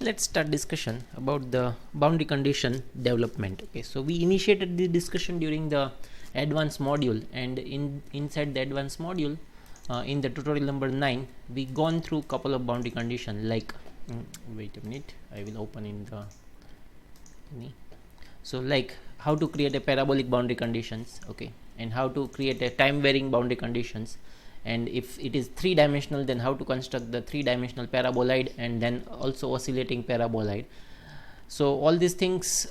let's start discussion about the boundary condition development. Okay, so we initiated the discussion during the advanced module, and inside the advanced module, in the tutorial number 9, we gone through couple of boundary condition like wait a minute, I will open in the so like how to create a parabolic boundary conditions, okay, and how to create a time varying boundary conditions, and if it is three-dimensional, then how to construct the three-dimensional paraboloid and then also oscillating paraboloid. So all these things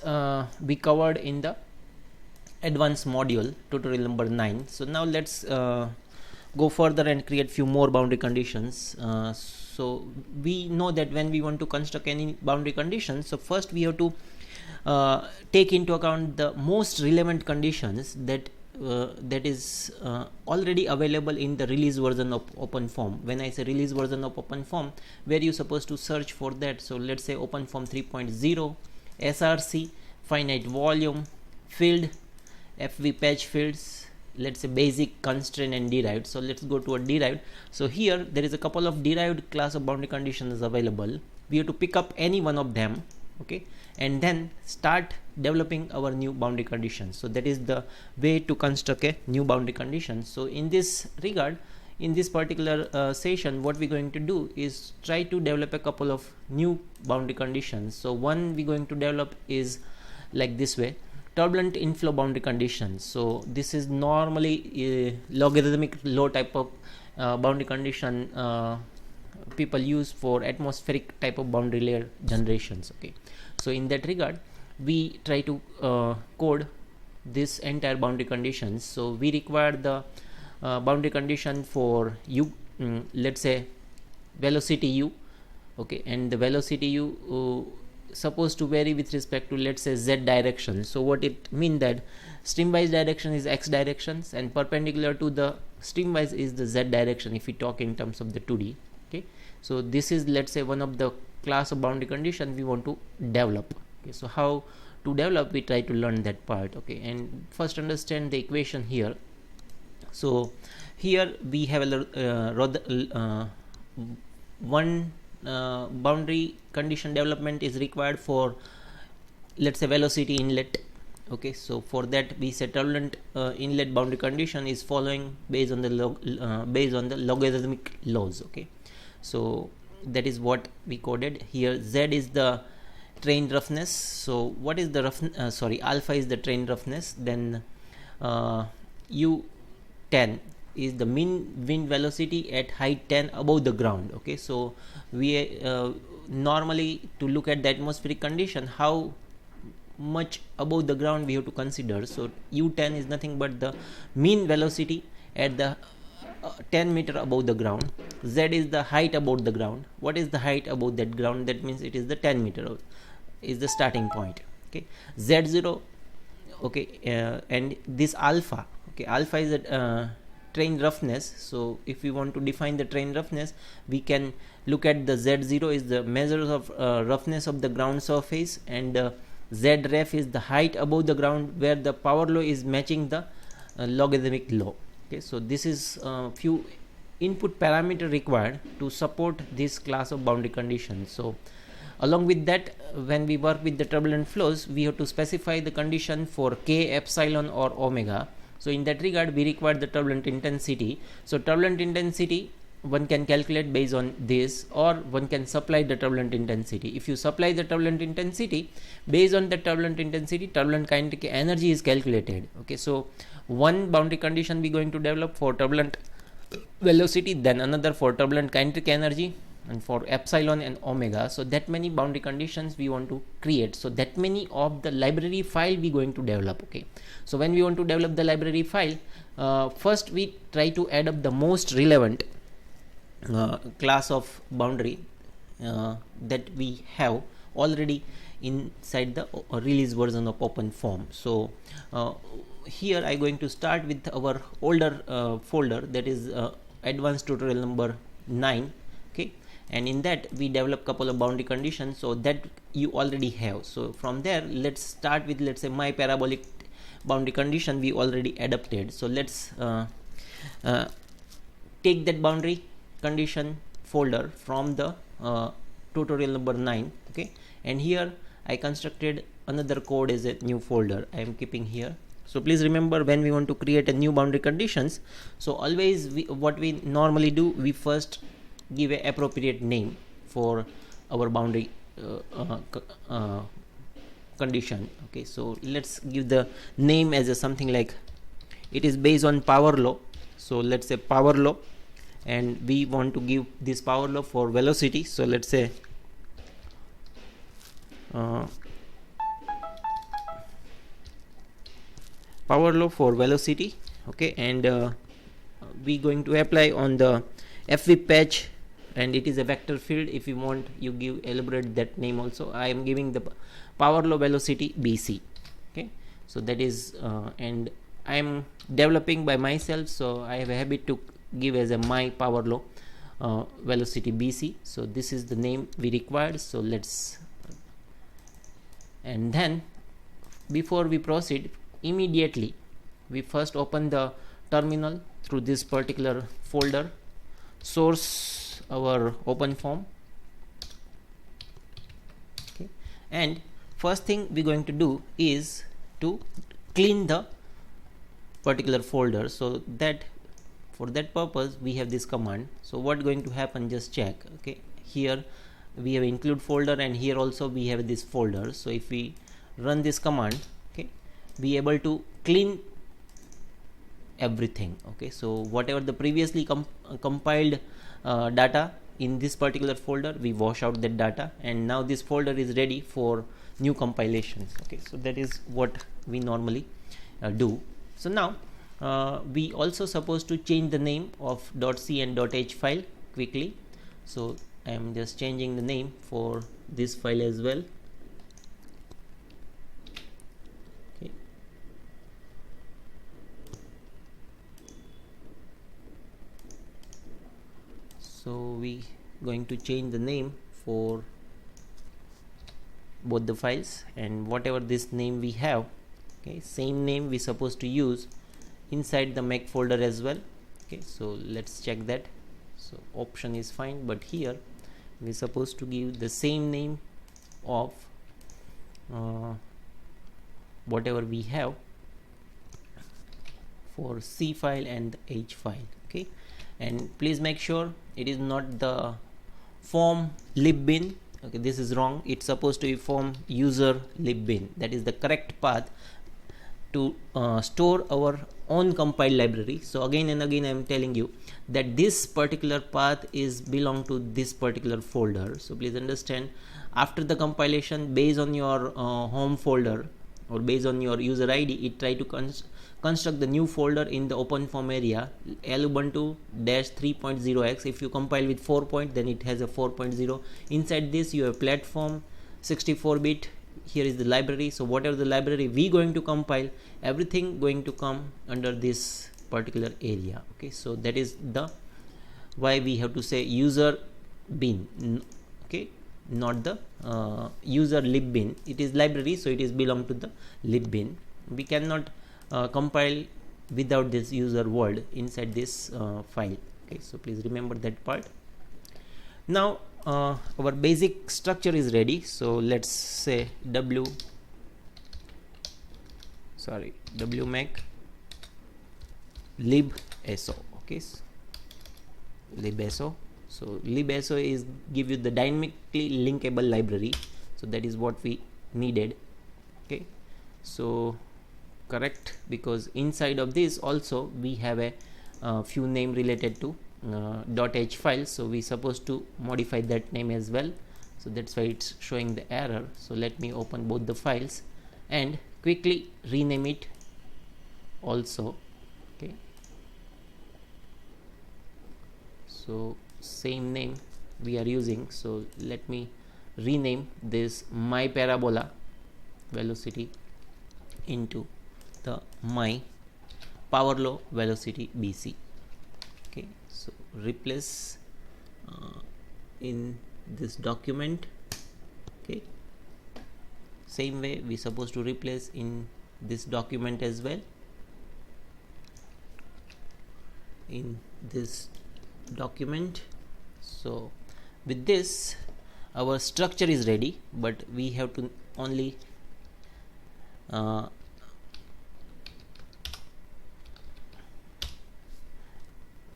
we covered in the advanced module tutorial number 9. So now let's go further and create few more boundary conditions. So we know that when we want to construct any boundary conditions, so first we have to take into account the most relevant conditions that is already available in the release version of OpenFOAM. When I say release version of OpenFOAM, where you supposed to search for that. So let's say OpenFOAM 3.0, SRC, finite volume, field, FV patch fields, let's say basic, constraint and derived. So let's go to a derived. So here there is a couple of derived class of boundary conditions available. We have to pick up any one of them, okay, and then start developing our new boundary conditions. So that is the way to construct a new boundary condition. So in this regard, in this particular session, what we're going to do is try to develop a couple of new boundary conditions. So one we're going to develop is like this way: turbulent inflow boundary conditions. So this is normally a logarithmic low type of boundary condition people use for atmospheric type of boundary layer generations, okay. So in that regard, we try to code this entire boundary conditions. So we require the boundary condition for u, let's say velocity u, okay, and the velocity u supposed to vary with respect to, let's say, z direction. So what it mean that streamwise direction is x directions and perpendicular to the streamwise is the z direction if we talk in terms of the 2D, okay. So this is, let's say, one of the class of boundary condition we want to develop, okay. So how to develop, we try to learn that part, okay, and first understand the equation here. So here we have a one boundary condition development is required for, let's say, velocity inlet, okay. So for that we say turbulent inlet boundary condition is following based on the logarithmic laws, okay. So that is what we coded here. Z is the train roughness. So what is the alpha is the train roughness, then u10 is the mean wind velocity at height 10 above the ground, okay. So we normally, to look at the atmospheric condition, how much above the ground we have to consider. So u10 is nothing but the mean velocity at the 10 meter above the ground. Z is the height above the ground. What is the height above that ground? That means it is the 10 meter is the starting point, okay. Z0, okay, and this alpha, okay, alpha is a train roughness. So if we want to define the train roughness, we can look at the Z0 is the measures of roughness of the ground surface, and Zref is the height above the ground where the power law is matching the logarithmic law, okay. So this is few input parameter required to support this class of boundary conditions. So along with that, when we work with the turbulent flows, we have to specify the condition for k, epsilon or omega. So in that regard, we require the turbulent intensity. So turbulent intensity one can calculate based on this, or one can supply the turbulent intensity. If you supply the turbulent intensity, based on the turbulent intensity, turbulent kinetic energy is calculated, okay. So one boundary condition we going to develop for turbulent velocity, then another for turbulent kinetic energy, and for epsilon and omega. So that many boundary conditions we want to create. So that many of the library file we going to develop, okay. So when we want to develop the library file, first we try to add up the most relevant class of boundary that we have already inside the release version of OpenFOAM. So here I going to start with our older folder, that is advanced tutorial number 9, okay, and in that we develop couple of boundary conditions, so that you already have. So from there, let's start with, let's say, my parabolic boundary condition we already adapted. So let's take that boundary condition folder from the tutorial number 9. Okay, and here I constructed another code as a new folder I am keeping here. So please remember, when we want to create a new boundary conditions, so always what we normally do, we first give a appropriate name for our boundary condition. Okay, so let's give the name as a something like, it is based on power law, so let's say power law, and we want to give this power law for velocity, so let's say power law for velocity. Okay, and we going to apply on the fv patch, and it is a vector field. If you want, you give elaborate that name also. I am giving the power law velocity bc. Okay, so that is and I am developing by myself, so I have a habit to give as a my power law velocity bc. So this is the name we required. So let's, and then before we proceed, immediately we first open the terminal through this particular folder, source our OpenFOAM. Okay, and first thing we're going to do is to clean the particular folder. So that for that purpose we have this command. So what going to happen, just check. Okay, here we have include folder, and here also we have this folder. So if we run this command, okay, be able to clean everything. Okay, so whatever the previously compiled data in this particular folder, we wash out that data, and now this folder is ready for new compilations. Okay, so that is what we normally do. So now we also supposed to change the name of .c and .h file quickly. So I am just changing the name for this file as well. Okay, so we going to change the name for both the files, and whatever this name we have, okay, same name we supposed to use inside the make folder as well. Okay, so let's check that. So option is fine, but here we supposed to give the same name of whatever we have for C file and H file. Okay, and please make sure it is not the form libbin. Okay, this is wrong. It's supposed to be form user libbin. That is the correct path to store our own compiled library. So again and again I am telling you that this particular path is belong to this particular folder. So please understand, after the compilation, based on your home folder or based on your user ID, it try to construct the new folder in the OpenFOAM area, Lubuntu-3.0x. If you compile with 4 point, then it has a 4.0. Inside this you have platform 64-bit. Here is the library. So whatever the library we going to compile, everything going to come under this particular area. Okay, so that is the why we have to say user bin. Okay, not the user lib bin. It is library, so it is belong to the lib bin. We cannot compile without this user word inside this file. Okay, so please remember that part. Now our basic structure is ready. So let's say wmac libso. Okay, so libso. So libso is give you the dynamically linkable library. So that is what we needed. Okay, so correct, because inside of this also we have a few name related to .h file, so we supposed to modify that name as well. So that's why it's showing the error. So let me open both the files and quickly rename it also. Okay, so same name we are using. So let me rename this my parabola velocity into the my power law velocity bc. Okay, so replace in this document. Okay, same way we supposed to replace in this document as well, in this document. So with this our structure is ready, but we have to only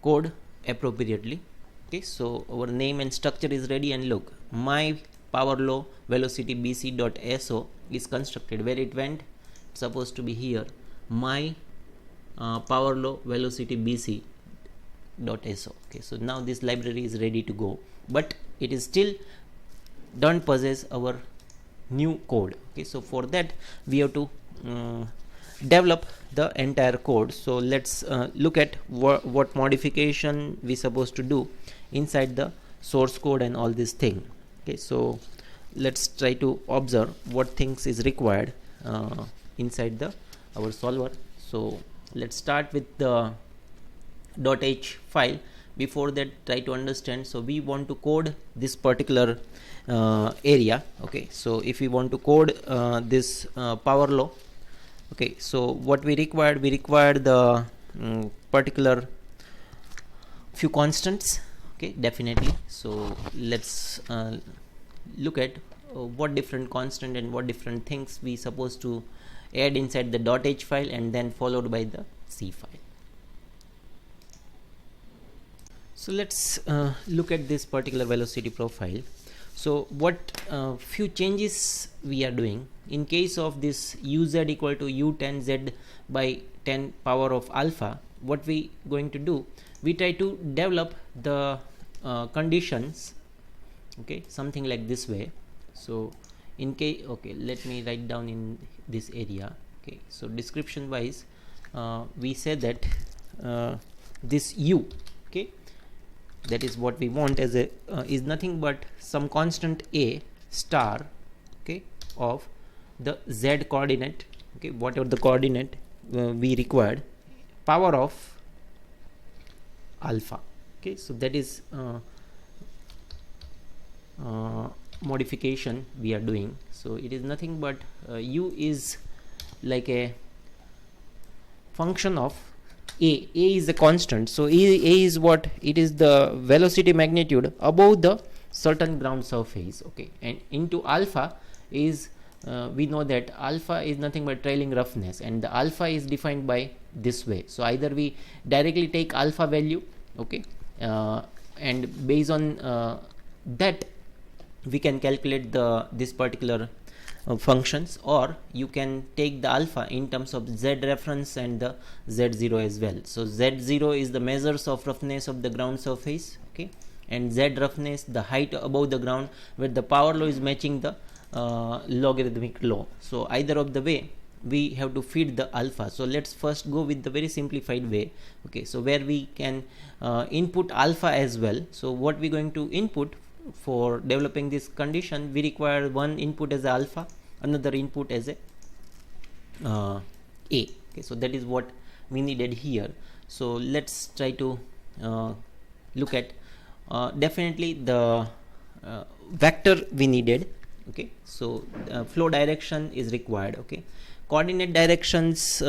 code appropriately. Okay, so our name and structure is ready, and look, my power law velocity bc.so is constructed. Where it went? It's supposed to be here, my power law velocity bc.so. Okay, so now this library is ready to go, but it is still don't possess our new code. Okay, so for that we have to develop the entire code. So let's look at what modification we supposed to do inside the source code and all this thing. Okay, so let's try to observe what things is required inside the our solver. So let's start with the .h file. Before that, try to understand. So we want to code this particular area. Okay, so if we want to code this power law, okay, so what we required the particular few constants. Okay, definitely. So let's look at what different constant and what different things we supposed to add inside the .h file, and then followed by the C file. So let's look at this particular velocity profile. So what few changes we are doing in case of this uz equal to u10 z by 10 power of alpha. What we going to do, we try to develop the conditions, okay, something like this way. So in case, okay, let me write down in this area. Okay, so description wise, we say that this u, okay, that is what we want as a is nothing but some constant a star, okay, of the z coordinate, okay, whatever the coordinate we required, power of alpha. Okay, so that is modification we are doing. So it is nothing but u is like a function of a is a constant. So a is what it is, the velocity magnitude above the certain ground surface. Okay, and into alpha is we know that alpha is nothing but trailing roughness, and the alpha is defined by this way. So either we directly take alpha value, okay, and based on that we can calculate this particular functions, or you can take the alpha in terms of z reference and the z0 as well. So z0 is the measures of roughness of the ground surface, okay, and z roughness the height above the ground, where the power law is matching the logarithmic law. So either of the way we have to feed the alpha. So let's first go with the very simplified way. Okay, so where we can input alpha as well. So what we going to input for developing this condition, we require one input as alpha, another input as a a. Okay, so that is what we needed here. So let's try to look at definitely the vector we needed. Okay, so flow direction is required. Okay, coordinate directions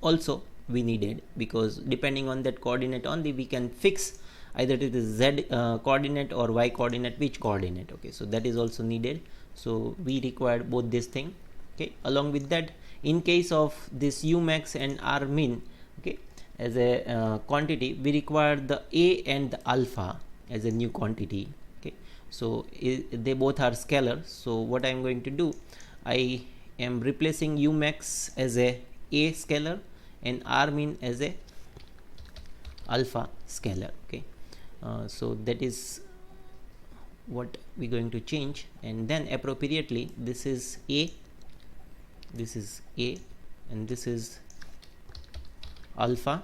also we needed, because depending on that coordinate only we can fix either it is z coordinate or y coordinate, which coordinate. Okay, so that is also needed. So we required both this thing. Okay, along with that, in case of this u max and r min, okay, as a quantity, we require the a and the alpha as a new quantity. Okay, so they both are scalar. So what I am going to do, I am replacing u max as a scalar and r min as a alpha scalar. Okay, so that is what we're going to change, and then appropriately this is a, and this is alpha.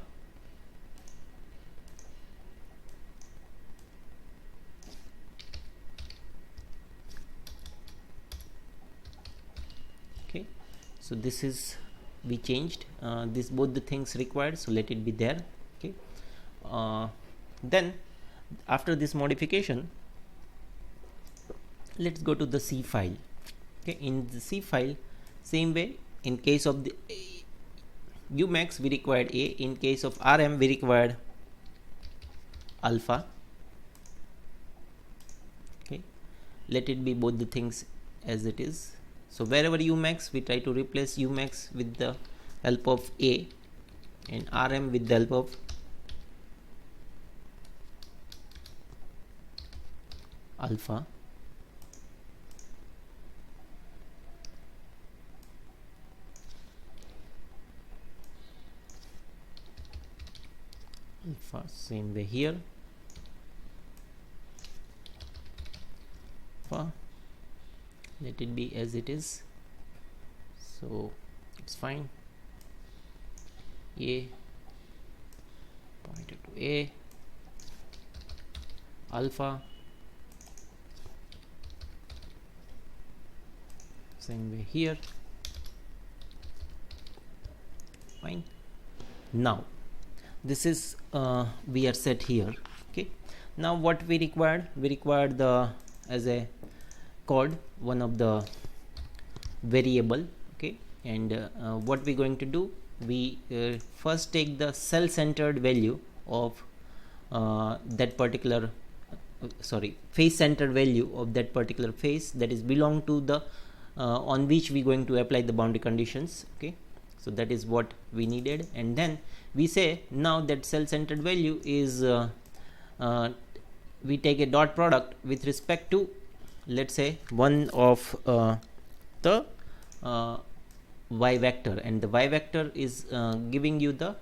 Okay, so this is we changed this both the things required, so let it be there. Okay, then after this modification, let's go to the C file. Okay, in the C file, same way, in case of the u max we required a, in case of rm we required alpha, let it be both the things as it is. So wherever umax, we try to replace umax with the help of a, and rm with the help of alpha. Alpha, same way here. Alpha, let it be as it is, so it's fine. A pointed to a, alpha, same way here, fine. Now this is we are set here. Okay, now what we required the as a chord one of the variable. Okay, and what we're going to do, we first take the cell centered value of that particular face centered value of that particular face that is belong to the on which we going to apply the boundary conditions. Okay, so that is what we needed, and then we say now that cell centered value is we take a dot product with respect to, let's say, one of the y vector, and the y vector is giving you the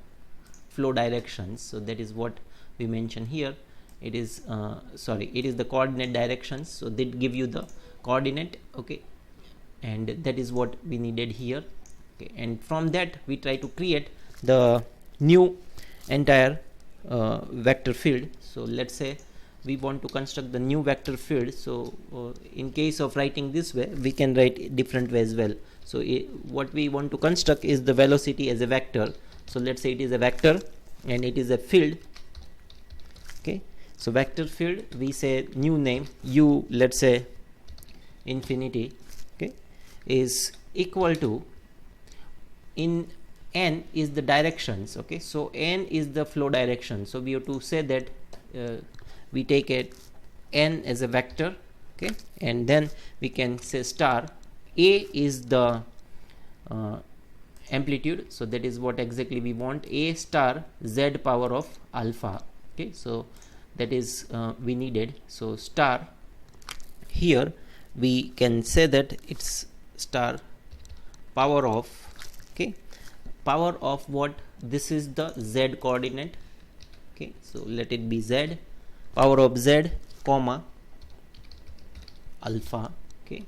flow directions. So that is what we mention here. It is it is the coordinate directions, so they give you the coordinate. Okay, and that is what we needed here. Okay, and from that we try to create the new entire vector field. So let's say we want to construct the new vector field. So in case of writing this way, we can write different way as well. So what we want to construct is the velocity as a vector. So let's say it is a vector and it is a field. Okay, so vector field, we say new name u, let's say infinity. Okay, is equal to, in n is the directions. Okay, so n is the flow direction, so we have to say that we take it n as a vector. Okay, and then we can say star a is the amplitude, so that is what exactly we want, a star z power of alpha. Okay, so that is we needed. So star here we can say that it's star power of, okay, power of what, this is the z coordinate. Okay, so let it be z power of z comma alpha. Okay,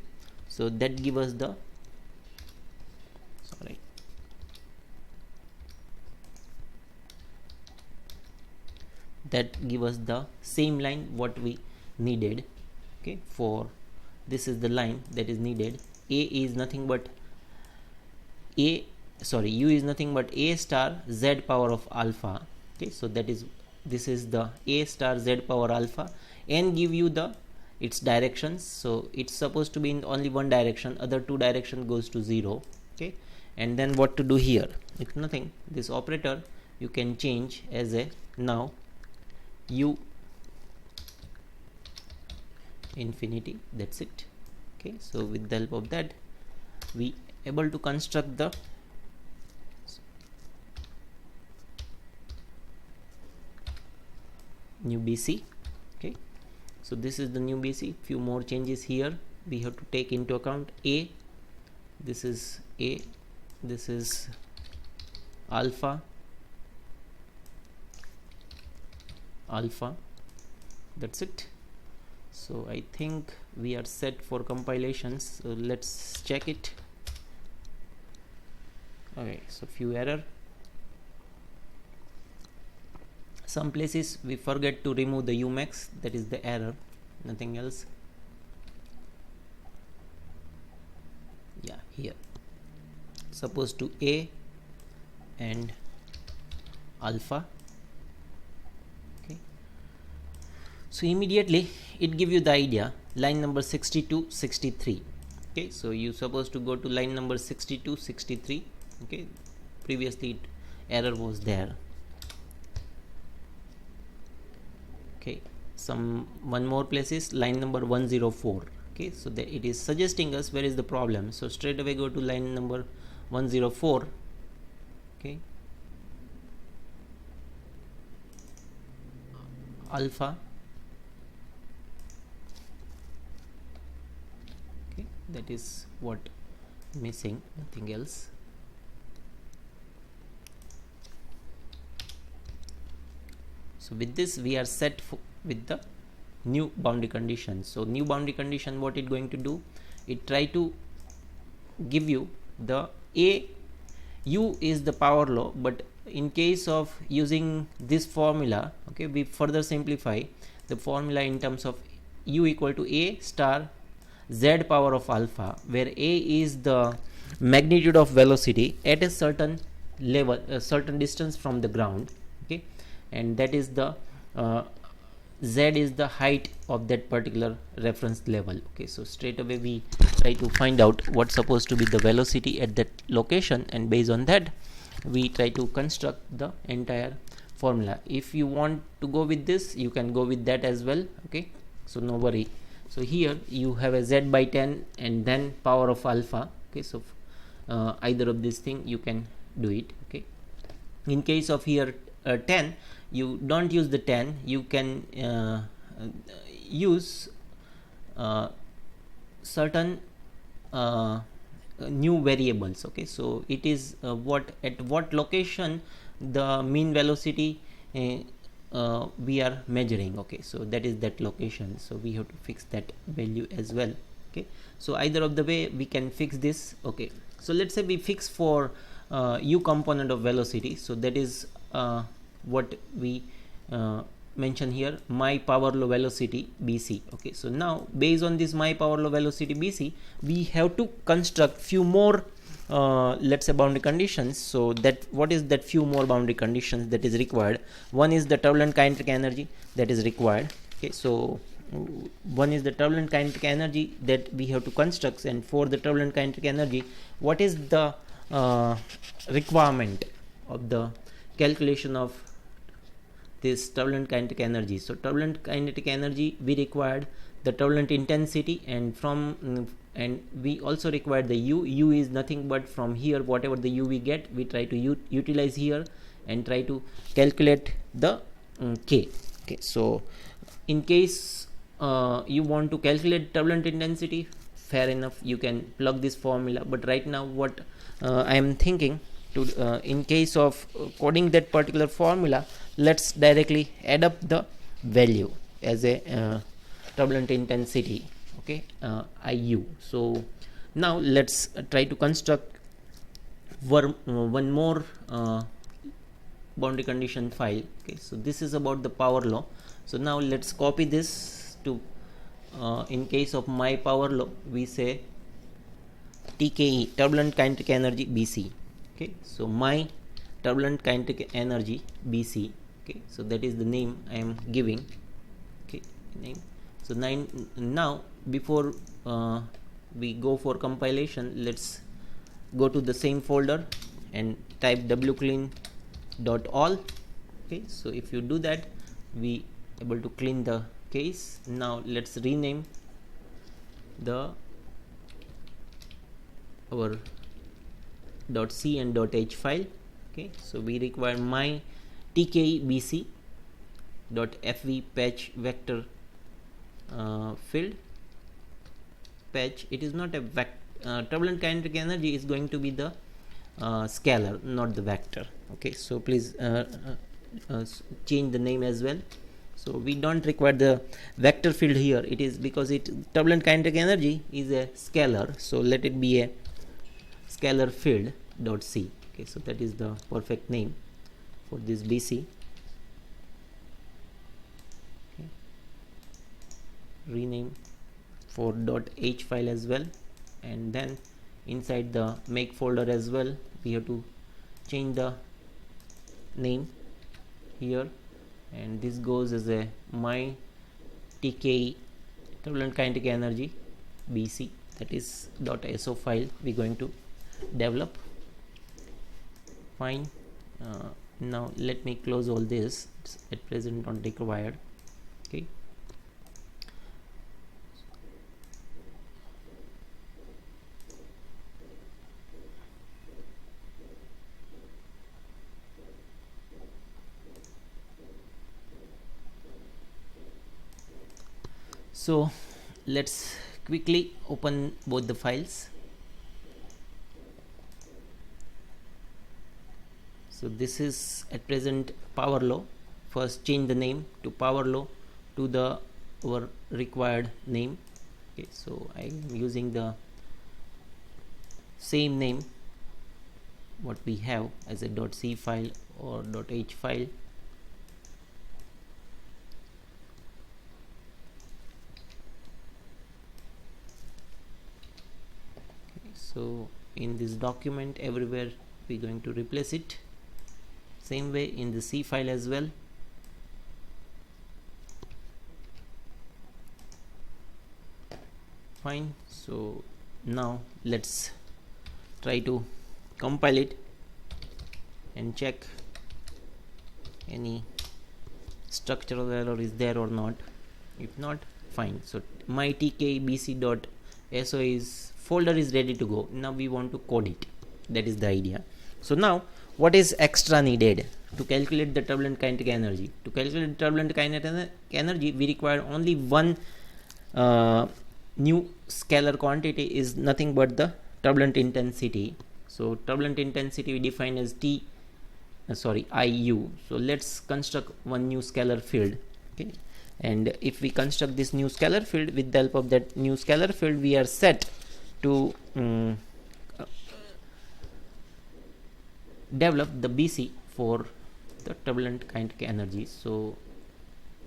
so that give us the that give us the same line what we needed. Okay, for this is the line that is needed. A is nothing but u is nothing but a star z power of alpha. Okay, so that is, this is the a star z power alpha, and give you the its directions. So it's supposed to be in only one direction, other two direction goes to 0. Okay, and then what to do here, it's nothing, this operator you can change as a now u infinity, that's it. Okay, so with the help of that we able to construct the new BC. Okay, so this is the new BC. Few more changes here we have to take into account. A, this is a, this is alpha, that's it. So I think we are set for compilations, so let's check it. Okay, so few error, some places we forget to remove the umax, that is the error, nothing else. Yeah, here supposed to a and alpha. Okay, so immediately it give you the idea, line number 62 63. Okay, so you supposed to go to line number 62 63. Okay, previously error was there. Okay, one more places, line number 104. Okay, Okay, so that it is suggesting us where is the problem. So straight away go to line number 104. Okay, alpha. Okay, that is what missing, nothing else. So with this we are set with the new boundary condition. So new boundary condition, what it going to do, it try to give you the u is the power law, but in case of using this formula, okay, we further simplify the formula in terms of u equal to a star z power of alpha, where a is the magnitude of velocity at a certain level, a certain distance from the ground, okay, and that is the z is the height of that particular reference level. Okay, so straight away we try to find out what's supposed to be the velocity at that location, and based on that we try to construct the entire formula. If you want to go with this, you can go with that as well. Okay, so no worry. So here you have a z by 10 and then power of alpha. Okay, so either of this thing you can do it. Okay, in case of here 10, you don't use the 10, you can use certain new variables. Okay, so it is what at what location the mean velocity we are measuring. Okay, so that is that location, so we have to fix that value as well. Okay, so either of the way we can fix this. Okay, so let's say we fix for u component of velocity, so that is what we mention here, my power law velocity bc. Okay, so now based on this my power law velocity bc, we have to construct few more let's say boundary conditions. So that what is that few more boundary conditions that is required? One is the turbulent kinetic energy that is required. Okay, so one is the turbulent kinetic energy that we have to construct, and for the turbulent kinetic energy, what is the requirement of the calculation of this turbulent kinetic energy? So turbulent kinetic energy, we required the turbulent intensity, and from and we also require the u is nothing but from here whatever the u we get, we try to utilize here and try to calculate the k. Okay, so in case you want to calculate turbulent intensity, fair enough, you can plug this formula, but right now what I am thinking to in case of coding that particular formula, let's directly add up the value as a turbulent intensity. Okay, iu. So now let's try to construct one more boundary condition file. Okay, so this is about the power law. So now let's copy this to in case of my power law, we say TKE, turbulent kinetic energy BC. Okay, so my turbulent kinetic energy BC. Okay, so that is the name I am giving. Okay, name. So now before we go for compilation, let's go to the same folder and type wclean.all. okay, so if you do that, we able to clean the case. Now let's rename the our .c and .h file. Okay, so we require my tkebc .fv patch vector field patch. It is not a turbulent kinetic energy is going to be the scalar, not the vector. Okay, so please change the name as well. So we don't require the vector field here. It is because it turbulent kinetic energy is a scalar, so let it be a scalar field .c. Okay, so that is the perfect name for this BC. Okay. Rename for .h file as well, and then inside the make folder as well, we have to change the name here, and this goes as a my TKE turbulent kinetic energy BC, that is .so file we're going to develop. Fine. Now let me close all this. It's at present not required. Okay, So let's quickly open both the files. So this is at present power law. First change the name to power law to the our required name. Okay, so I am using the same name what we have as a .c file or .h file. Okay, so in this document everywhere we're going to replace it, same way in the C file as well. Fine. So now let's try to compile it and check any structural error is there or not. If not, fine. So my tkbc.so is folder is ready to go. Now we want to code it. That is the idea. So now what is extra needed to calculate the turbulent kinetic energy? To calculate turbulent kinetic energy, we require only one new scalar quantity, is nothing but the turbulent intensity. So turbulent intensity we define as IU. So let's construct one new scalar field. Okay, and if we construct this new scalar field, with the help of that new scalar field we are set to develop the BC for the turbulent kinetic energy. So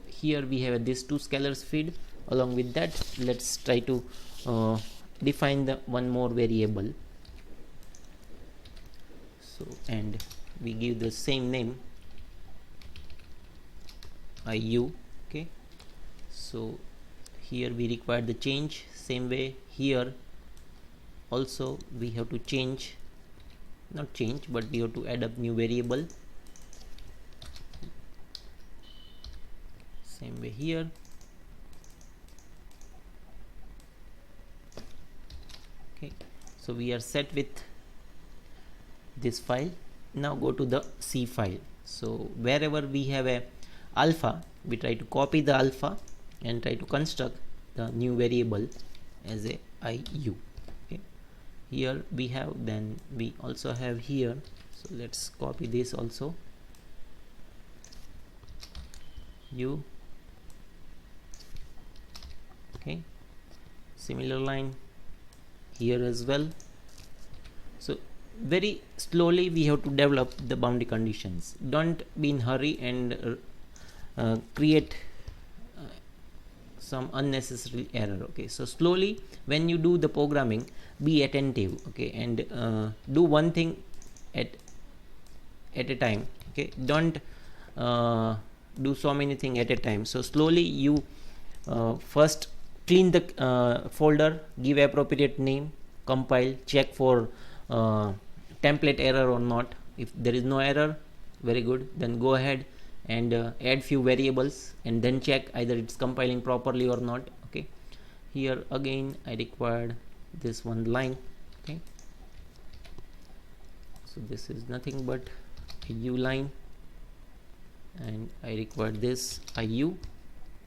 here we have this two scalars field. Along with that, let's try to define the one more variable. So and we give the same name IU. Okay, so here we require the change, same way here also we have to change, not change, but we have to add up new variable, same way here. Okay, so we are set with this file. Now go to the C file. So wherever we have a alpha, we try to copy the alpha and try to construct the new variable as a IU. Okay, here we have, then we also have here, so let's copy this also, U. Okay, similar line here as well. So very slowly we have to develop the boundary conditions. Don't be in hurry and create some unnecessary error. Okay, so slowly when you do the programming, be attentive. Okay, and do one thing at a time. Okay, don't do so many things at a time. So slowly you first clean the folder, give appropriate name, compile, check for template error or not. If there is no error, very good, then go ahead and add few variables and then check either it's compiling properly or not. Okay, here again I required this one line. Okay, so this is nothing but a U line, and I required this IU.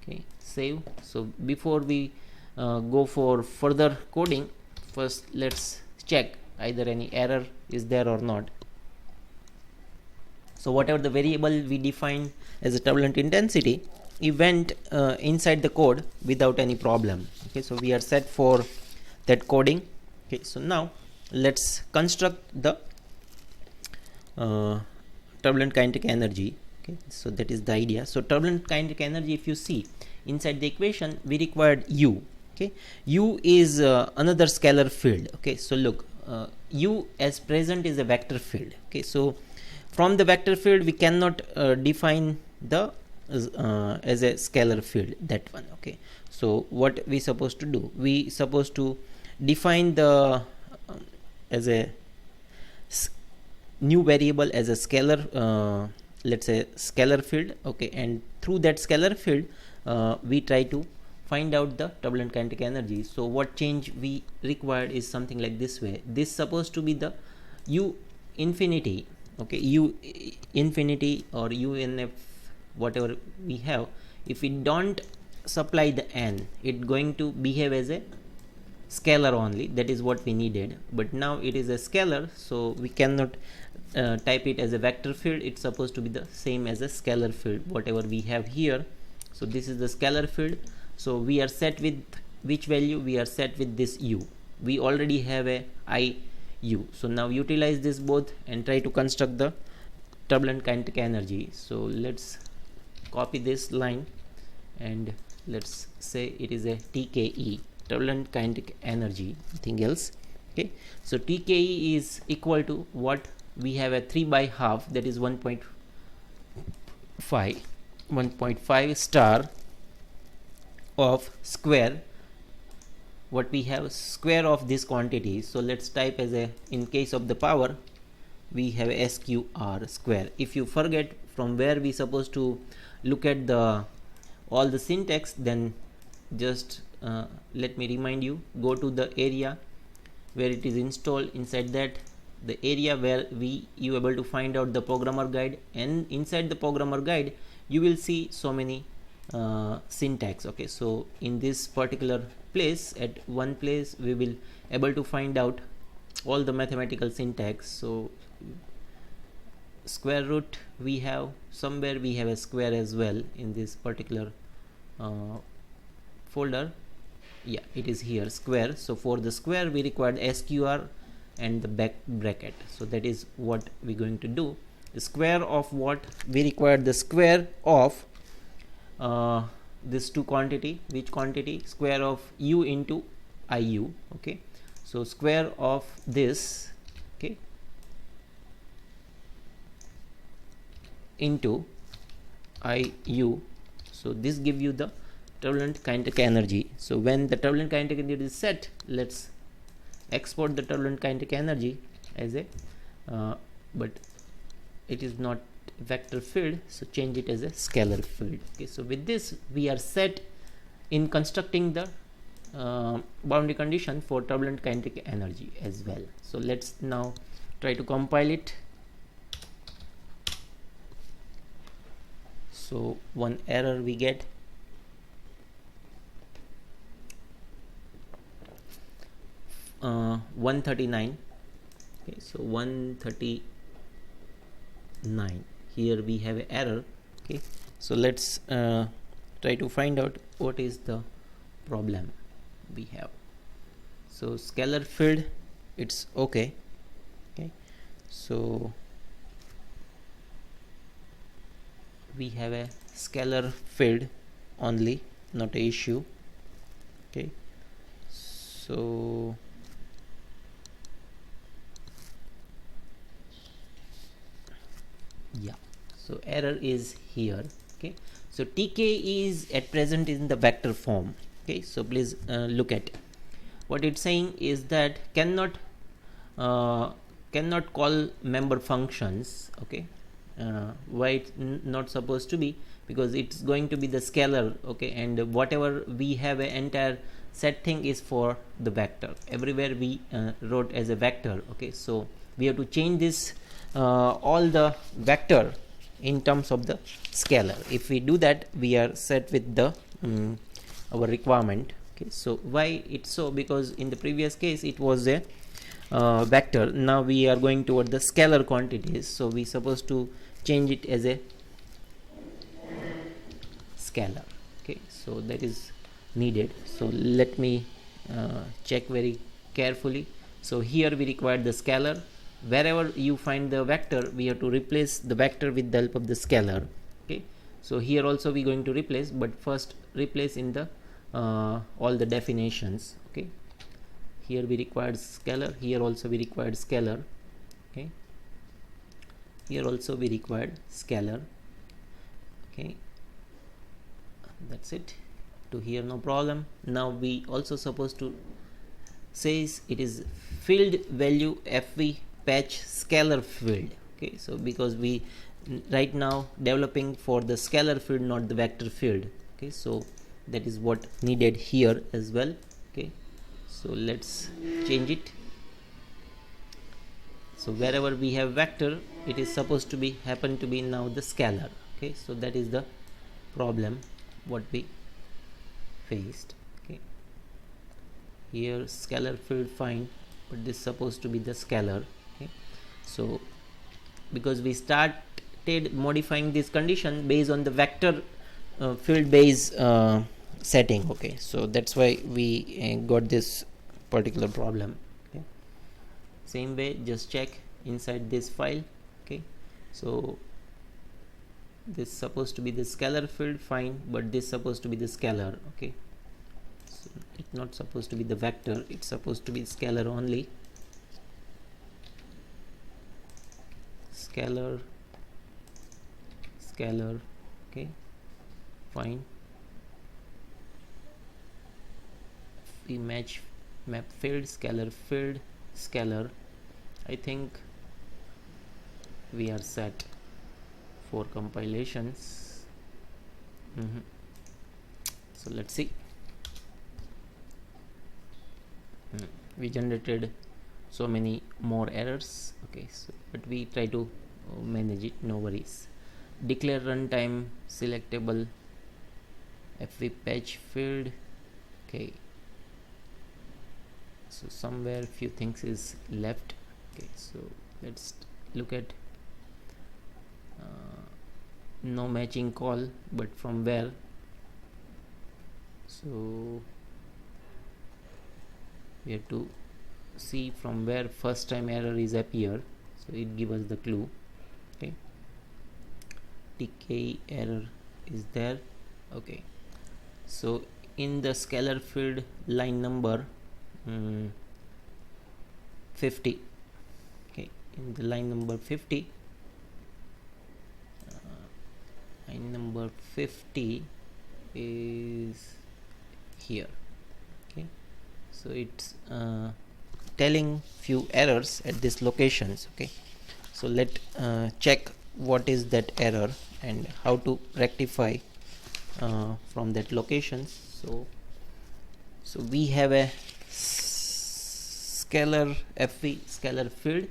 Okay, save. So before we go for further coding, first let's check either any error is there or not. So whatever the variable we defined as a turbulent intensity, it went inside the code without any problem. Okay, so we are set for that coding. Okay, so now let's construct the turbulent kinetic energy. Okay, so that is the idea. So turbulent kinetic energy, if you see inside the equation, we required U. Okay, U is another scalar field. Okay, so look, U as present is a vector field. Okay, so from the vector field we cannot define the as a scalar field, that one. Okay, so what we supposed to do, we supposed to define the as a new variable as a scalar, let's say scalar field. Okay, and through that scalar field we try to find out the turbulent kinetic energy. So what change we required is something like this way. This supposed to be the U infinity. Okay, U infinity or UNF, whatever we have. If we don't supply the n, it's going to behave as a scalar only. That is what we needed, but now it is a scalar, so we cannot type it as a vector field. It's supposed to be the same as a scalar field, whatever we have here. So this is the scalar field. So we are set with which value? We are set with this u. We already have a I u. So now utilize this both and try to construct the turbulent kinetic energy. So let's copy this line and let's say it is a TKE, turbulent kinetic energy, nothing else. Okay, so TKE is equal to what? We have a 3 by half, that is 1.5 star of square. What we have, square of this quantity. So let's type as a, in case of the power, we have SQR square. If you forget from where we supposed to look at the all the syntax, then just let me remind you, go to the area where it is installed. Inside that, the area where you able to find out the programmer guide, and inside the programmer guide you will see so many syntax. Okay, so in this particular place, at one place we will able to find out all the mathematical syntax. So square root, we have somewhere, we have a square as well in this particular folder. Yeah, it is here, square. So for the square we required SQR and the back bracket. So that is what we're going to do. The square of what? We require the square of this two quantity. Which quantity? Square of u into IU. Okay, so square of this, okay, into IU. So this give you the turbulent kinetic energy. So when the turbulent kinetic energy is set, let's export the turbulent kinetic energy as a but it is not vector field, so change it as a scalar field. Okay, so with this we are set in constructing the boundary condition for turbulent kinetic energy as well. So let's now try to compile it. So one error we get. Uh, 139. Okay, so 139, here we have an error. Okay, so let's try to find out what is the problem we have. So scalar field, it's okay. Okay, so we have a scalar field only, not a issue. Okay, so yeah, so error is here. Okay, so TK is at present in the vector form. Okay, so please look at what it's saying is that cannot call member functions. Okay, why it's not supposed to be? Because it's going to be the scalar. Okay, and whatever we have an entire set thing is for the vector. Everywhere we wrote as a vector. Okay, so we have to change this all the vector in terms of the scalar. If we do that, we are set with the our requirement. Okay, so why it's so? Because in the previous case it was a vector. Now we are going toward the scalar quantities, so we supposed to change it as a scalar. Okay, so that is needed. So let me check very carefully. So here we require the scalar. Wherever you find the vector, we have to replace the vector with the help of the scalar. Okay, so here also we are going to replace, but first replace in the all the definitions. Okay, here we required scalar, here also we required scalar. Okay, here also we required scalar. Okay, that's it. To here no problem. Now we also supposed to says it is field value FV patch scalar field. Okay, so because we right now developing for the scalar field, not the vector field. Okay, so that is what needed here as well. Okay, so let's change it. So wherever we have vector, it is supposed to be happen to be now the scalar. Okay, so that is the problem what we paste. Okay, here scalar field find, but this is supposed to be the scalar. Okay, so because we started modifying this condition based on the vector field base setting. Okay, so that's why we got this particular problem. Okay, same way, just check inside this file. Okay, so this is supposed to be the scalar field, fine, but this is supposed to be the scalar. Okay, so it's not supposed to be the vector, it's supposed to be scalar only. Scalar, okay, fine. We map field, scalar. I think we are set for compilations. So let's see. We generated so many more errors. Okay, so but we try to manage it, no worries. Declare runtime selectable fv patch field. Okay, so somewhere few things is left. Okay, so let's look at no matching call, but from where? So we have to see from where first time error is appear, so it gives us the clue. Okay, tk error is there. Okay, so in the scalar field line number 50. Okay, in the line number 50, line number 50 is here. Okay, so it's telling few errors at these locations. Okay, so let check what is that error and how to rectify from that locations. So we have a scalar fv scalar field,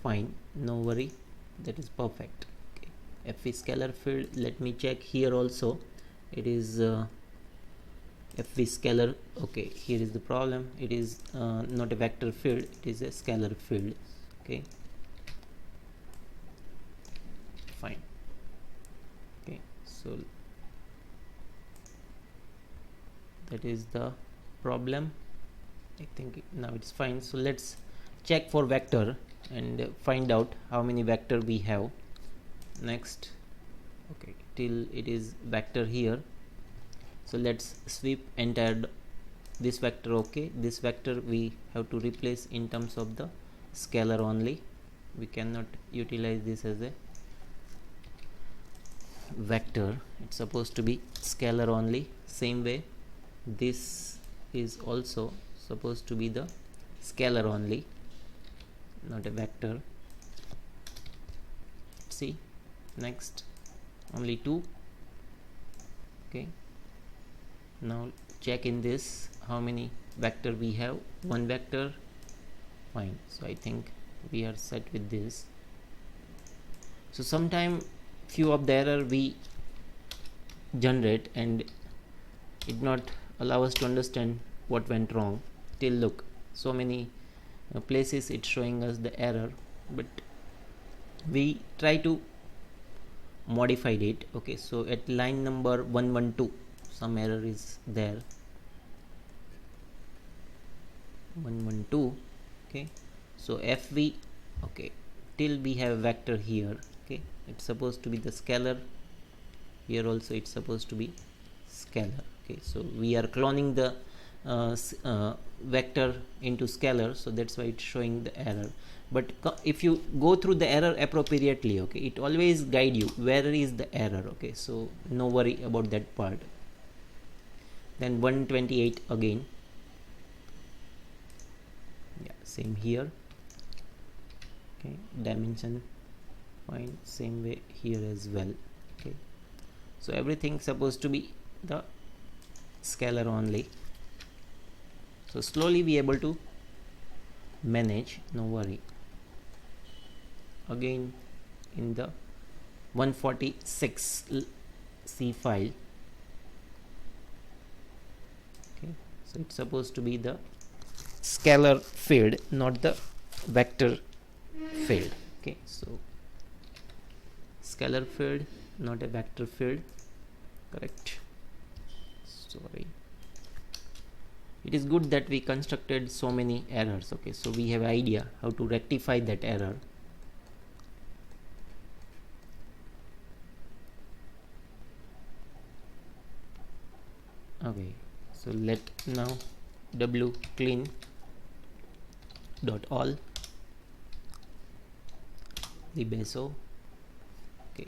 fine, no worry, that is perfect. Okay, fv scalar field, let me check here also, it is fv scalar. Okay, here is the problem, it is not a vector field, it is a scalar field. Okay, fine. Okay, so that is the problem. I think now it's fine. So let's check for vector and find out how many vector we have next. Okay, till it is vector here, so let's sweep entire this vector. Okay, this vector we have to replace in terms of the scalar only, we cannot utilize this as a vector, it's supposed to be scalar only. Same way, this is also supposed to be the scalar only, not a vector. See, next only 2. Okay, now check in this how many vector we have. 1 vector, fine. So I think we are set with this. So sometime few of the error we generate and it not allow us to understand what went wrong. Till look, so many places it's showing us the error, but we try to modify it. Okay, so at line number 112 some error is there, 112. Okay, so fv, okay, till we have vector here. Okay, it's supposed to be the scalar, here also it's supposed to be scalar. Okay, so we are cloning the vector into scalar, so that's why it's showing the error. But if you go through the error appropriately, okay, it always guide you where is the error. Okay, so no worry about that part. Then 128 again, yeah, same here. Okay, dimension fine, same way here as well. Okay, so everything supposed to be the scalar only. So slowly we able to manage, no worry. Again in the 146 C file, So it's supposed to be the scalar field, not the vector field. Okay, so scalar field, not a vector field. Correct. Sorry. It is good that we constructed so many errors. Okay, so we have idea how to rectify that error. Okay, so let now w clean dot all the beso. Okay,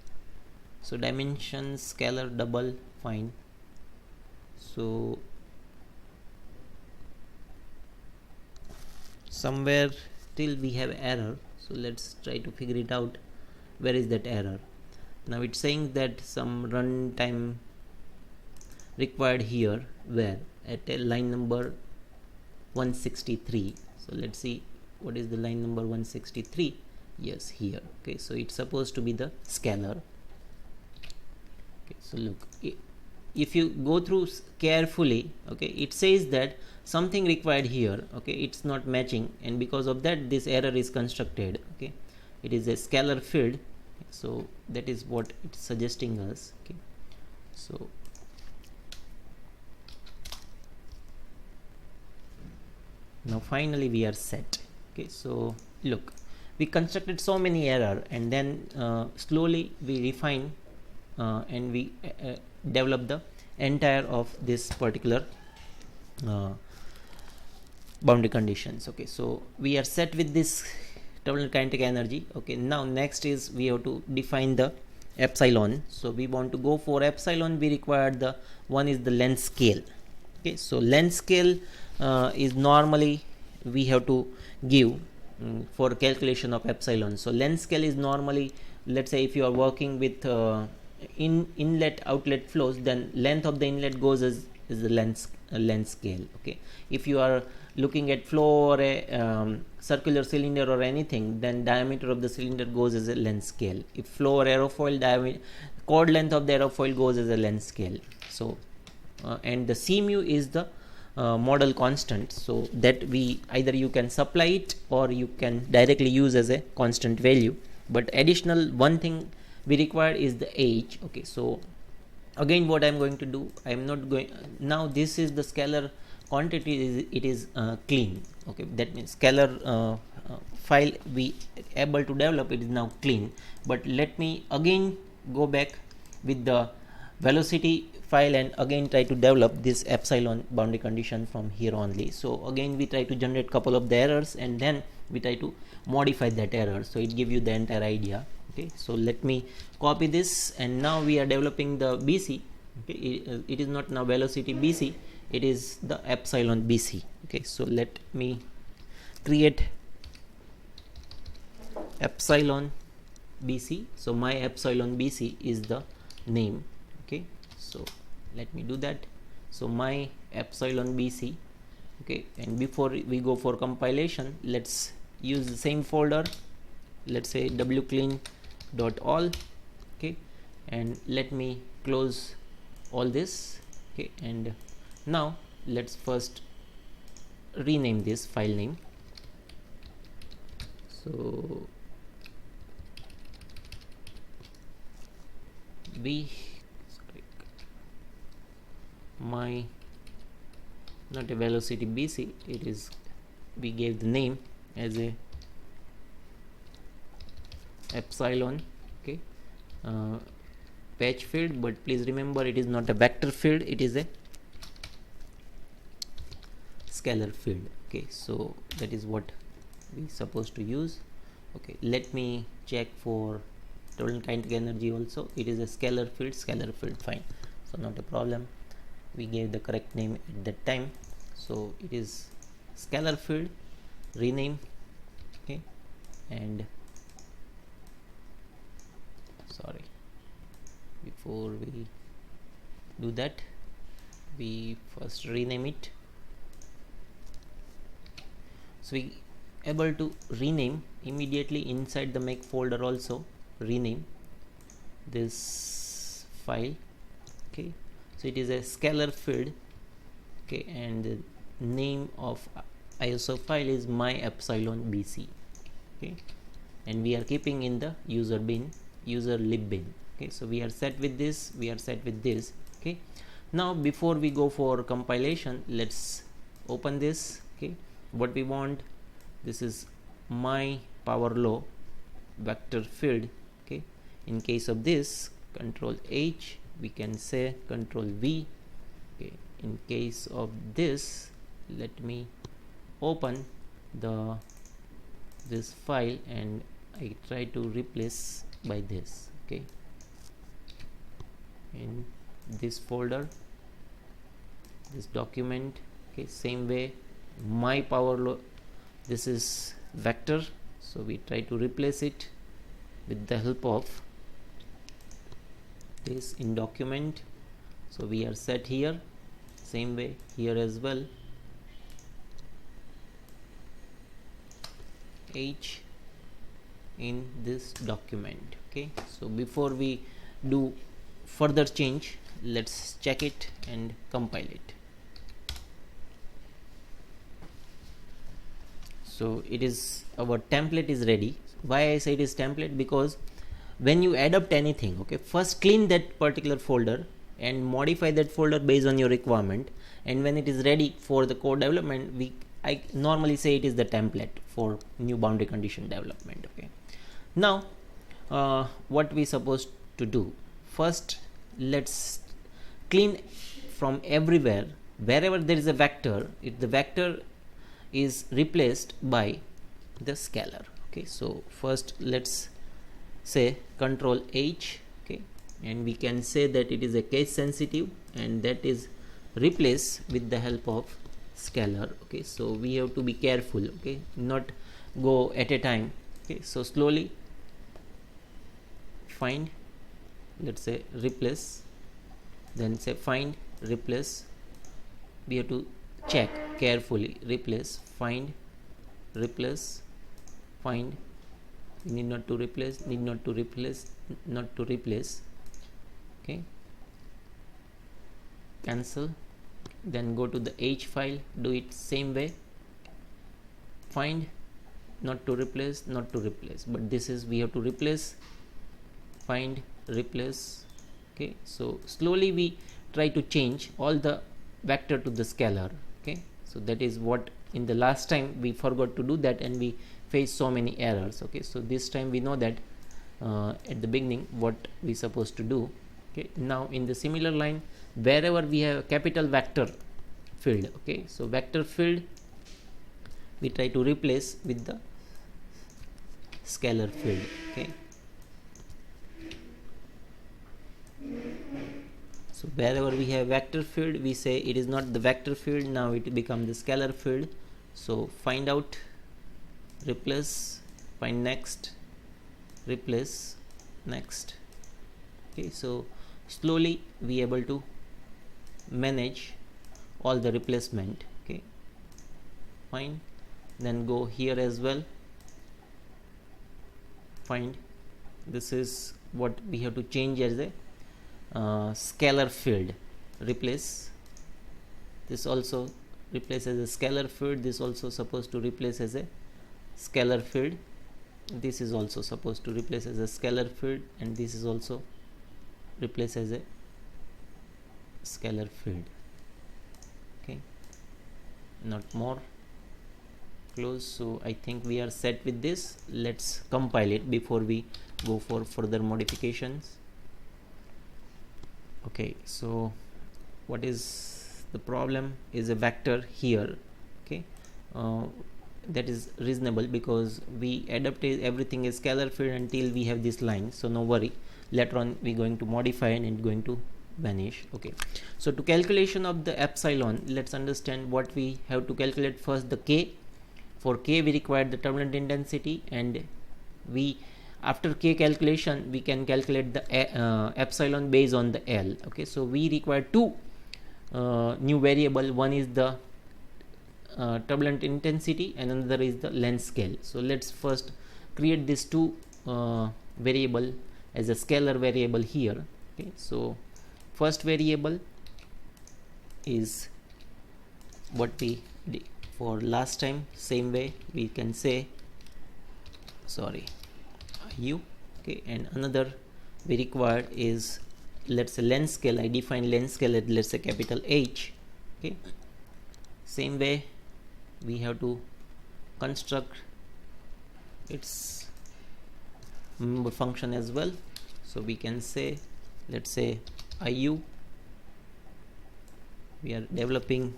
so dimension scalar double, fine. So somewhere till we have error, so let's try to figure it out. Where is that error? Now it's saying that some runtime required here, where at a line number 163. So let's see what is the line number 163. Yes, here. Okay, so it's supposed to be the scalar. Okay, so look, if you go through carefully, okay, it says that something required here, okay, it's not matching, and because of that this error is constructed. Okay, it is a scalar field, so that is what it's suggesting us. Okay, so now finally we are set. Okay, so look, we constructed so many error, and then slowly we refine and we develop the entire of this particular boundary conditions. Okay, so we are set with this turbulent kinetic energy. Okay, now next is we have to define the epsilon. So we want to go for epsilon. We require the one is the length scale. Okay, so length scale is normally we have to give for calculation of epsilon. So length scale is normally, let's say if you are working with inlet outlet flows, then length of the inlet goes as is the length scale. Okay, if you are looking at flow or a circular cylinder or anything, then diameter of the cylinder goes as a length scale. If flow or aerofoil, diameter chord length of the aerofoil goes as a length scale. So and the c mu is the model constant, so that we either you can supply it or you can directly use as a constant value. But additional one thing we require is the h. Okay, so again what I'm going to do, I'm not going now, this is the scalar quantity, it is clean. Okay, that means scalar file we able to develop, it is now clean. But let me again go back with the velocity file and again try to develop this epsilon boundary condition from here only. So again we try to generate couple of the errors and then we try to modify that error, so it give you the entire idea. Okay, so let me copy this, and now we are developing the BC. Okay, it is not now velocity BC, it is the epsilon BC. Okay, so let me create epsilon BC. So my epsilon BC is the name. Okay, so let me do that. So my epsilon BC. Okay, and before we go for compilation, let's use the same folder. Let's say wclean.all. Okay, and let me close all this. Okay, and now let's first rename this file name. So my not a velocity BC, it is we gave the name as a epsilon. Okay, patch field, but please remember it is not a vector field, it is a scalar field. Okay, so that is what we supposed to use. Okay, let me check for turbulent kinetic energy also, it is a scalar field, fine, so not a problem, we gave the correct name at that time. So it is scalar field, rename. Okay, and sorry, before we do that, we first rename it. So we able to rename immediately inside the make folder, also rename this file. Okay, so it is a scalar field. Okay, and name of ISO file is my epsilon bc. Okay, and we are keeping in the user lib bin. Okay, so we are set with this, we are set with this. Okay, now before we go for compilation, let's open this. Okay, what we want, this is my power law vector field. Okay, in case of this, control H, we can say control V. Okay, in case of this, let me open this file and I try to replace by this. Okay, in this folder, this document. Okay, same way, my power law, this is vector, so we try to replace it with the help of this in document. So we are set here, same way here as well, H in this document. Okay, so before we do further change, let's check it and compile it. So it is, our template is ready. Why I say it is template? Because when you adopt anything, okay, first clean that particular folder and modify that folder based on your requirement, and when it is ready for the code development, I normally say it is the template for new boundary condition development. Okay, now what we supposed to do, first let's clean from everywhere, wherever there is a vector, if the vector is replaced by the scalar. Okay, so first let's say control H. Okay, and we can say that it is a case sensitive and that is replaced with the help of scalar. Okay, so we have to be careful, okay, not go at a time. Okay, so slowly find, let's say replace, then say find, replace. We have to check carefully, replace, find, replace, find, need not to replace, need not to replace, not to replace. Okay, cancel, then go to the H file, do it same way, find, not to replace, not to replace, but this is, we have to replace, find, replace. Okay, so slowly we try to change all the vector to the scalar. Okay, so that is what in the last time we forgot to do that and we face so many errors. Okay, so this time we know that at the beginning what we supposed to do. Okay, now in the similar line, wherever we have a capital vector field, okay, so vector field we try to replace with the scalar field. Okay, so wherever we have vector field, we say it is not the vector field, now it becomes the scalar field. So find out, replace, find next, replace, next. Okay, so slowly we able to manage all the replacement. Okay, fine, then go here as well, find, this is what we have to change as a scalar field, replace, this also replace as a scalar field, this also supposed to replace as a scalar field, this is also supposed to replace as a scalar field, and this is also replace as a scalar field. Okay, not more, close. So I think we are set with this. Let's compile it before we go for further modifications. Okay, so what is the problem is a vector here. Okay, that is reasonable because we adapted everything is scalar field until we have this line, so no worry, later on we going to modify and it's going to vanish. Okay, so to calculation of the epsilon, let's understand what we have to calculate. First the k, for k we require the turbulent intensity, and we after k calculation we can calculate the epsilon based on the L. Okay, so we require two new variable, one is the turbulent intensity and another is the length scale. So let's first create these two variable as a scalar variable here. Okay, so first variable is what we did for last time. Same way we can say IU. Okay, and another we required is, let's say, length scale. I define length scale at, let's say, capital H. Okay, same way we have to construct its member function as well. So we can say, let's say, IU, we are developing,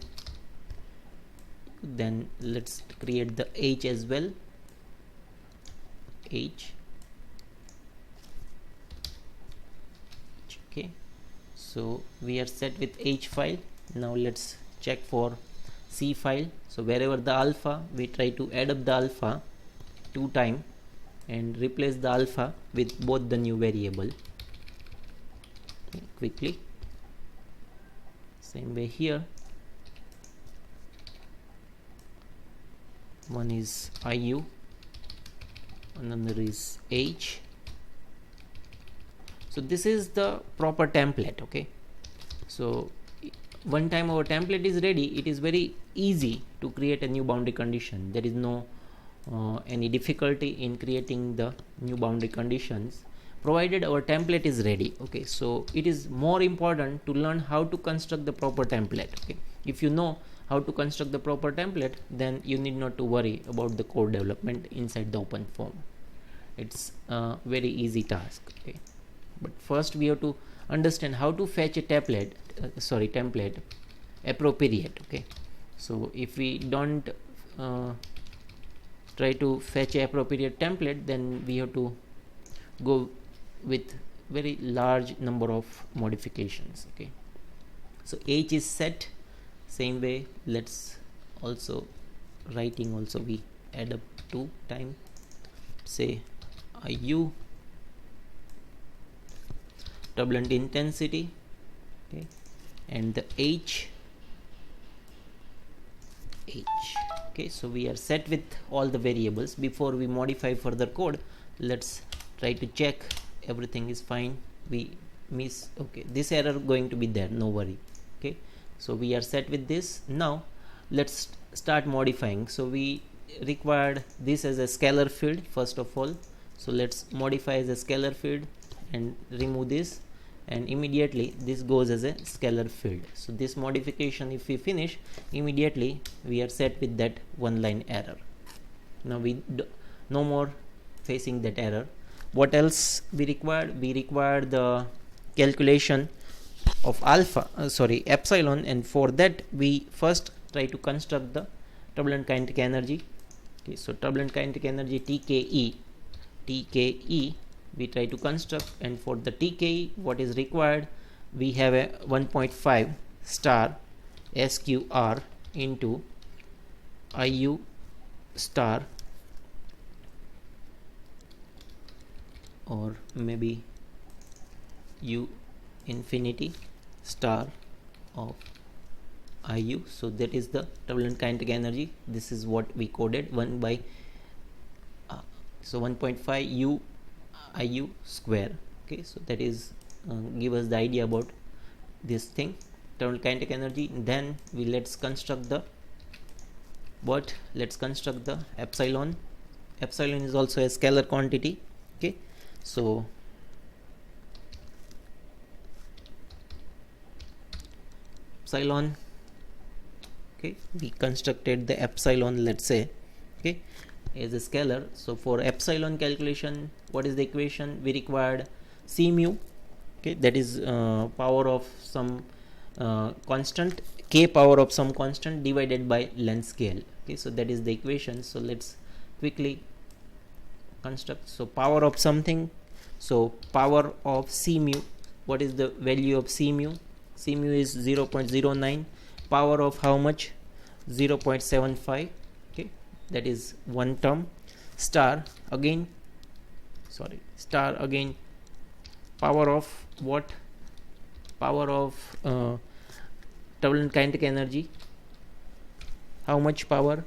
then let's create the H as well. H. Okay, so we are set with H file. Now let's check for C file. So wherever the alpha, we try to add up the alpha 2 times and replace the alpha with both the new variable. Okay, quickly. Same way here. One is IU, another is H. So this is the proper template. Okay, so one time our template is ready, it is very easy to create a new boundary condition. There is no any difficulty in creating the new boundary conditions, provided our template is ready. Okay, so it is more important to learn how to construct the proper template. Okay, if you know how to construct the proper template, then you need not to worry about the code development inside the OpenFOAM. It's a very easy task. Okay, but first we have to understand how to fetch a template appropriate. Okay, so if we don't try to fetch a appropriate template, then we have to go with very large number of modifications. Okay, so H is set. Same way, let's also writing also we add up 2 times, say IU, turbulent intensity. Okay, and the H. Okay, so we are set with all the variables. Before we modify further code, let's try to check everything is fine. We miss, okay, this error going to be there, no worry. Okay, so we are set with this. Now let's start modifying. So we required this as a scalar field first of all. So let's modify as a scalar field and remove this, and immediately this goes as a scalar field. So this modification, if we finish, immediately we are set with that one line error. Now we no more facing that error. What else we required? We required the calculation of epsilon, and for that we first try to construct the turbulent kinetic energy. Okay, so turbulent kinetic energy TKE we try to construct, and for the TKE what is required, we have a 1.5 star SQR into IU star, or maybe U infinity star of IU. So that is the turbulent kinetic energy. This is what we coded, 1.5 U IU square. Okay, so that is give us the idea about this thing, turbulent kinetic energy. Then let's construct the epsilon. Epsilon is also a scalar quantity. Okay, so epsilon, okay, we constructed the epsilon, let's say, okay, as a scalar. So for epsilon calculation, what is the equation? We required C mu, okay, that is power of some constant, k power of some constant divided by length scale. Okay, so that is the equation. So let's quickly construct. So power of something, so power of C mu, what is the value of C mu? C mu is 0.09, power of how much? 0.75. okay, that is one term. Star again, power of what? Power of turbulent kinetic energy. How much power?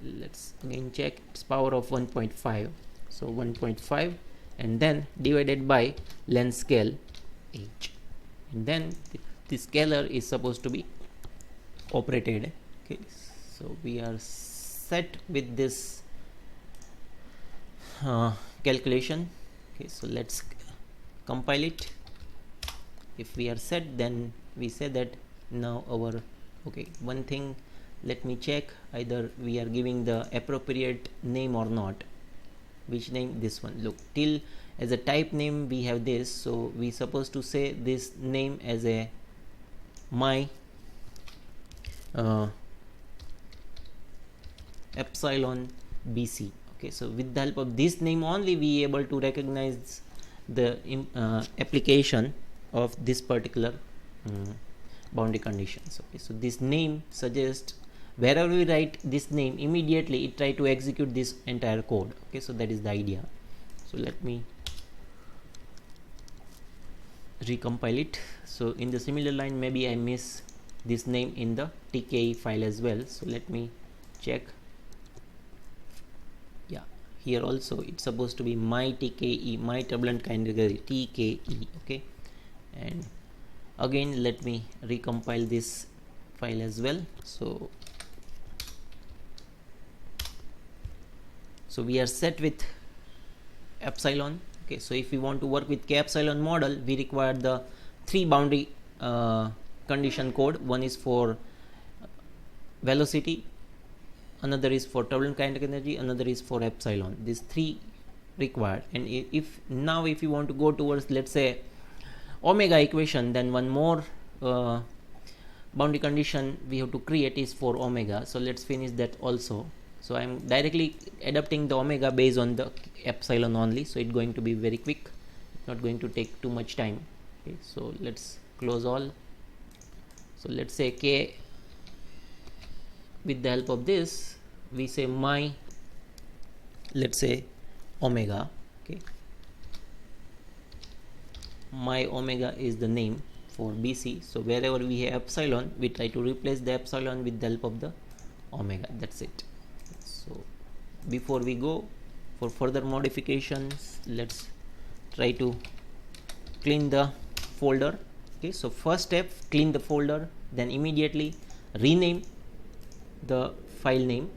Let's again check. It's power of 1.5. So 1.5, and then divided by length scale h, and then the scalar is supposed to be operated. Okay, so we are set with this calculation. Okay, so let's compile it. If we are set, then we say that now our, okay, one thing, let me check either we are giving the appropriate name or not. Which name? This one. Look, till as a type name we have this, so we supposed to say this name as a my epsilon bc. Okay, so with the help of this name only we able to recognize the application of this particular boundary conditions. Okay, so this name suggests wherever we write this name, immediately it try to execute this entire code. Okay, so that is the idea. So let me recompile it. So in the similar line, maybe I miss this name in the TKE file as well. So let me check. Yeah, here also it's supposed to be my TKE, my turbulent category TKE. Okay, and again let me recompile this file as well. So we are set with epsilon. Okay, so if we want to work with k epsilon model, we require the three boundary condition code. One is for velocity, another is for turbulent kinetic energy, another is for epsilon. These three required. And if you want to go towards, let's say, omega equation, then one more boundary condition we have to create is for omega. So let's finish that also. So I'm directly adapting the omega based on the epsilon only, so it's going to be very quick, not going to take too much time. Okay, so let's close all. So let's say k, with the help of this we say my, let's say, omega. Okay, my omega is the name for BC. So wherever we have epsilon, we try to replace the epsilon with the help of the omega. That's it. So before we go for further modifications, let's try to clean the folder. Okay, so first step, clean the folder, then immediately rename the file name.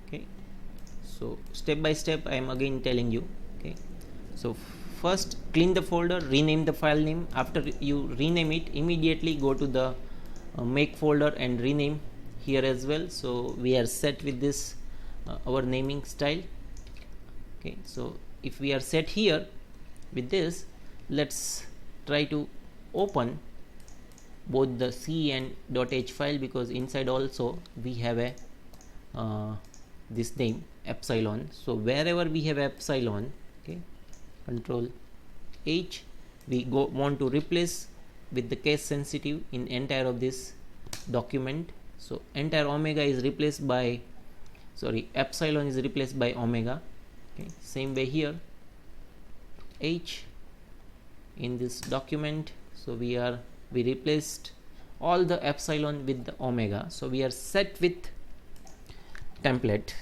Okay, so step by step I am again telling you. Okay, so first clean the folder, rename the file name. After you rename it, immediately go to the make folder and rename here as well. So we are set with this our naming style. Okay, so if we are set here with this, let's try to open both the C and .h file, because inside also we have a this name epsilon. So wherever we have epsilon, okay, control H, we want to replace with the case sensitive in entire of this document. So entire omega is replaced by, sorry, epsilon is replaced by omega. Okay, same way here, H in this document. So we replaced all the epsilon with the omega. So we are set with template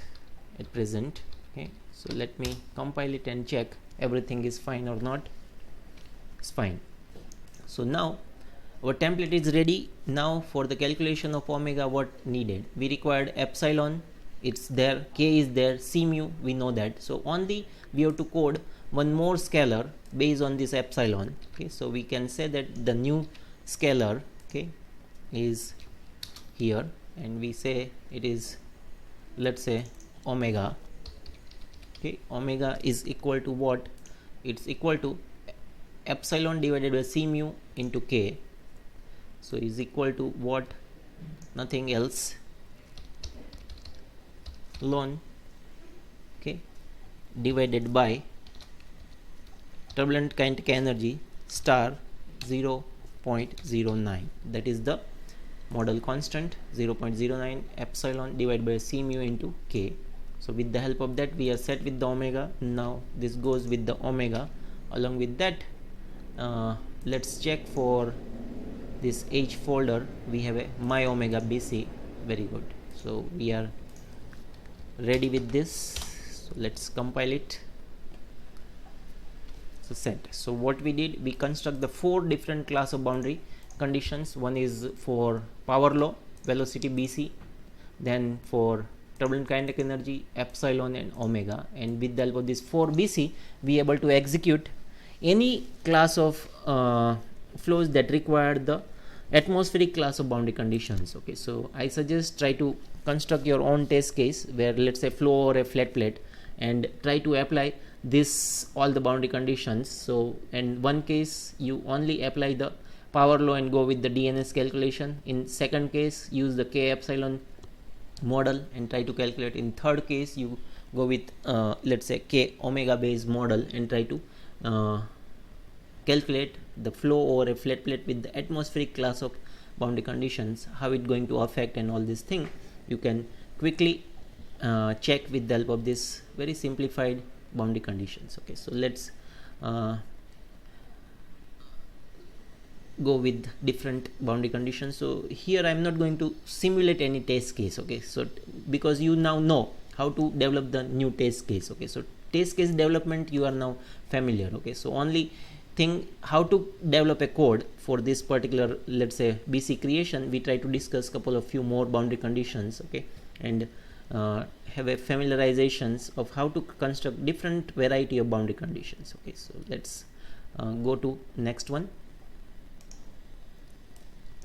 at present. Okay, so let me compile it and check everything is fine or not. It's fine. So now our template is ready. Now for the calculation of omega, what needed? We required epsilon, it's there, k is there, c mu, we know that. So only we have to code one more scalar based on this epsilon. Okay, so we can say that the new scalar, okay, is here, and we say it is, let's say, omega. Okay, omega is equal to what? It's equal to epsilon divided by c mu into k. So is equal to what? Nothing else, ln, okay, divided by turbulent kinetic energy star 0.09. that is the model constant, 0.09 epsilon divided by c mu into k. So with the help of that we are set with the omega. Now this goes with the omega. Along with that, let's check for this H folder. We have a my omega BC. Very good. So we are ready with this. So let's compile it. So set. So what we did, we construct the 4 different class of boundary conditions. One is for power law, velocity BC, then for turbulent kinetic energy, epsilon and omega, and with the help of this 4 BC we able to execute any class of flows that require the atmospheric class of boundary conditions. Okay, so I suggest try to construct your own test case where, let's say, flow or a flat plate, and try to apply this all the boundary conditions. So in one case you only apply the power law and go with the DNS calculation. In second case use the K epsilon model and try to calculate. In third case you go with let's say K omega based model and try to calculate the flow over a flat plate with the atmospheric class of boundary conditions, how it going to affect, and all this thing you can quickly check with the help of this very simplified boundary conditions. Okay, so let's go with different boundary conditions. So here I'm not going to simulate any test case. Okay, so because you now know how to develop the new test case. Okay, so test case development you are now familiar. Okay, so only thing how to develop a code for this particular, let's say, BC creation, we try to discuss couple of few more boundary conditions. Okay, and have a familiarizations of how to construct different variety of boundary conditions. Okay, so let's go to next one.